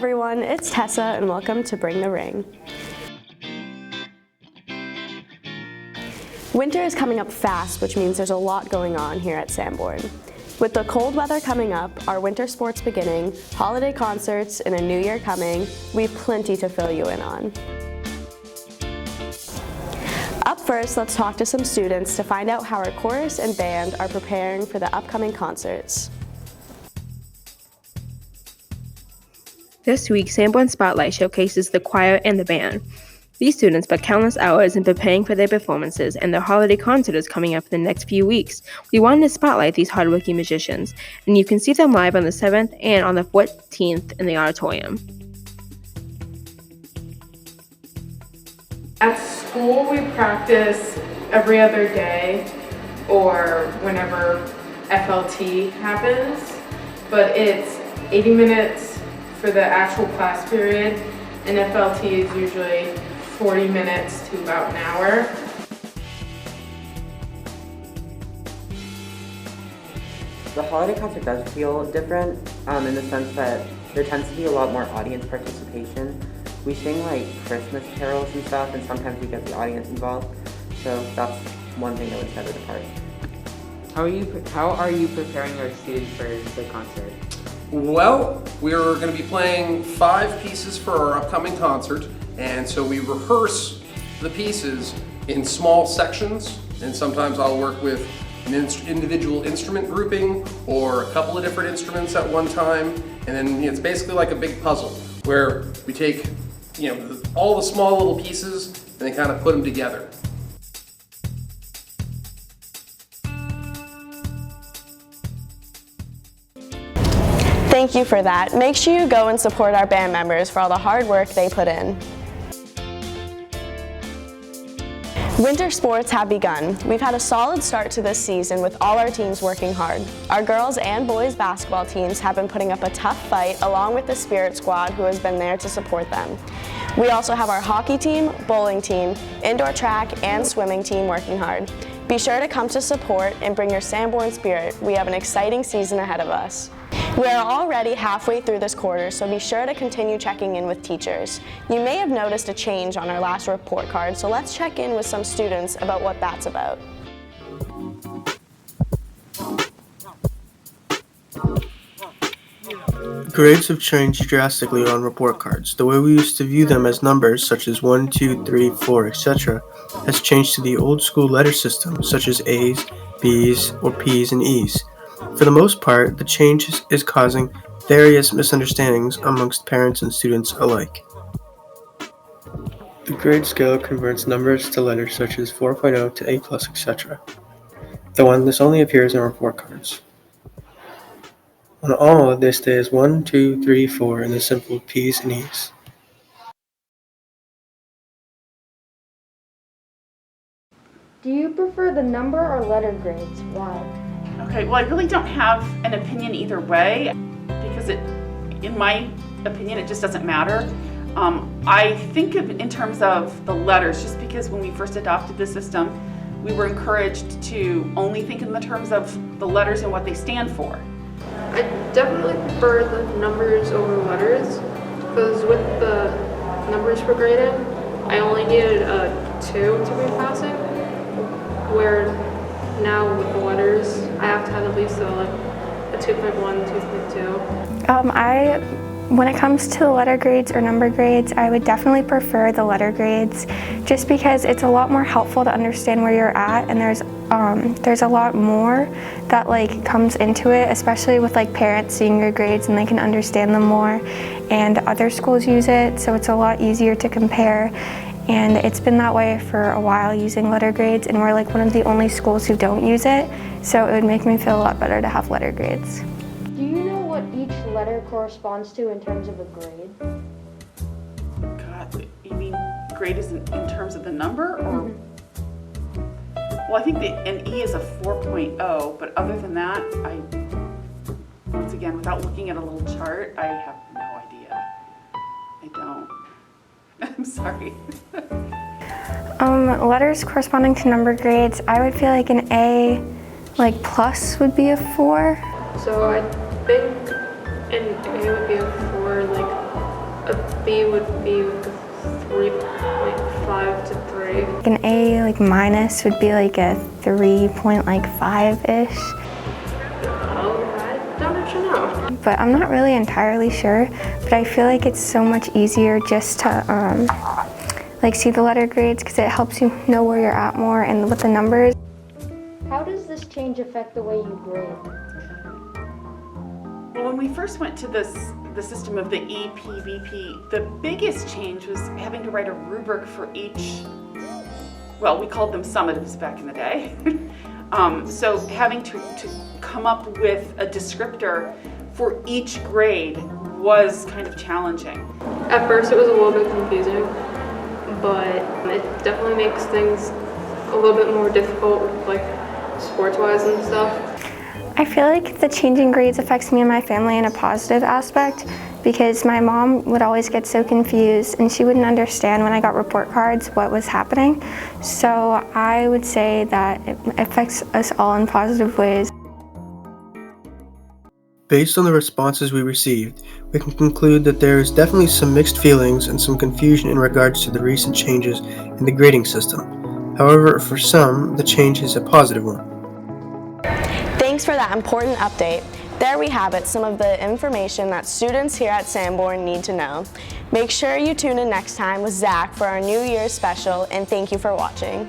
everyone, it's Tessa and welcome to Bring the Ring. Winter is coming up fast, which means there's a lot going on here at Sanborn. With the cold weather coming up, our winter sports beginning, holiday concerts, and a new year coming, we've plenty to fill you in on. Up first, let's talk to some students to find out how our chorus and band are preparing for the upcoming concerts. This week, Sanborn Spotlight showcases the choir and the band. These students spent countless hours in preparing for their performances, and their holiday concert is coming up in the next few weeks. We wanted to spotlight these hardworking musicians, and you can see them live on the 7th and on the 14th in the auditorium. At school, we practice every other day or whenever FLT happens, but it's 80 minutes for the actual class period, and FLT is usually 40 minutes to about an hour. The holiday concert does feel different in the sense that there tends to be a lot more audience participation. We sing like Christmas carols and stuff, and sometimes we get the audience involved. So that's one thing that would set it apart. How are you preparing our students for the concert? Well, we're going to be playing 5 pieces for our upcoming concert, and so we rehearse the pieces in small sections, and sometimes I'll work with an individual instrument grouping or a couple of different instruments at one time, and then it's basically like a big puzzle where we take all the small little pieces and then kind of put them together. Thank you for that. Make sure you go and support our band members for all the hard work they put in. Winter sports have begun. We've had a solid start to this season with all our teams working hard. Our girls and boys basketball teams have been putting up a tough fight along with the Spirit Squad who has been there to support them. We also have our hockey team, bowling team, indoor track, and swimming team working hard. Be sure to come to support and bring your Sanborn spirit. We have an exciting season ahead of us. We are already halfway through this quarter, so be sure to continue checking in with teachers. You may have noticed a change on our last report card, so let's check in with some students about what that's about. Grades have changed drastically on report cards. The way we used to view them as numbers, such as 1, 2, 3, 4, etc., has changed to the old school letter system, such as A's, B's, or P's and E's. For the most part, the change is causing various misunderstandings amongst parents and students alike. The grade scale converts numbers to letters such as 4.0 to A+, etc. This only appears in report cards. On all, they stay as 1, 2, 3, 4 in the simple P's and E's. Do you prefer the number or letter grades? Why? Okay, well, I really don't have an opinion either way because in my opinion, it just doesn't matter. I think of it in terms of the letters just because when we first adopted the system, we were encouraged to only think in the terms of the letters and what they stand for. I definitely prefer the numbers over letters because with the numbers for grading, I only needed a 2 to be passing, where now with the letters, I have to have at least a 2.1, 2.2. When it comes to the letter grades or number grades, I would definitely prefer the letter grades just because it's a lot more helpful to understand where you're at, and there's a lot more that comes into it, especially with parents seeing your grades and they can understand them more, and other schools use it, so it's a lot easier to compare. And it's been that way for a while using letter grades, and we're one of the only schools who don't use it, so it would make me feel a lot better to have letter grades. Do you know what each letter corresponds to in terms of a grade? God, you mean grade is in terms of the number, or? Well, I think an E is a 4.0, but other than that, once again, without looking at a little chart, I have no idea. I don't. I'm sorry. Letters corresponding to number grades, I would feel like an A, plus would be a 4. So I think an A would be a 4, A B would be like a 3.5 to 3. An A like minus would be like a 3.5-ish. Oh, I don't actually know. But I'm not really entirely sure, but I feel like it's so much easier just to like see the letter grades because it helps you know where you're at more and with the numbers. How does this change affect the way you grade? Well, when we first went to the system of the EPBP, the biggest change was having to write a rubric for each, well, we called them summatives back in the day. So having to come up with a descriptor for each grade was kind of challenging. At first it was a little bit confusing, but it definitely makes things a little bit more difficult, like sports-wise and stuff. I feel like the changing grades affects me and my family in a positive aspect because my mom would always get so confused and she wouldn't understand when I got report cards what was happening. So I would say that it affects us all in positive ways. Based on the responses we received, we can conclude that there is definitely some mixed feelings and some confusion in regards to the recent changes in the grading system. However, for some, the change is a positive one. Thanks for that important update. There we have it, some of the information that students here at Sanborn need to know. Make sure you tune in next time with Zach for our New Year's special, and thank you for watching.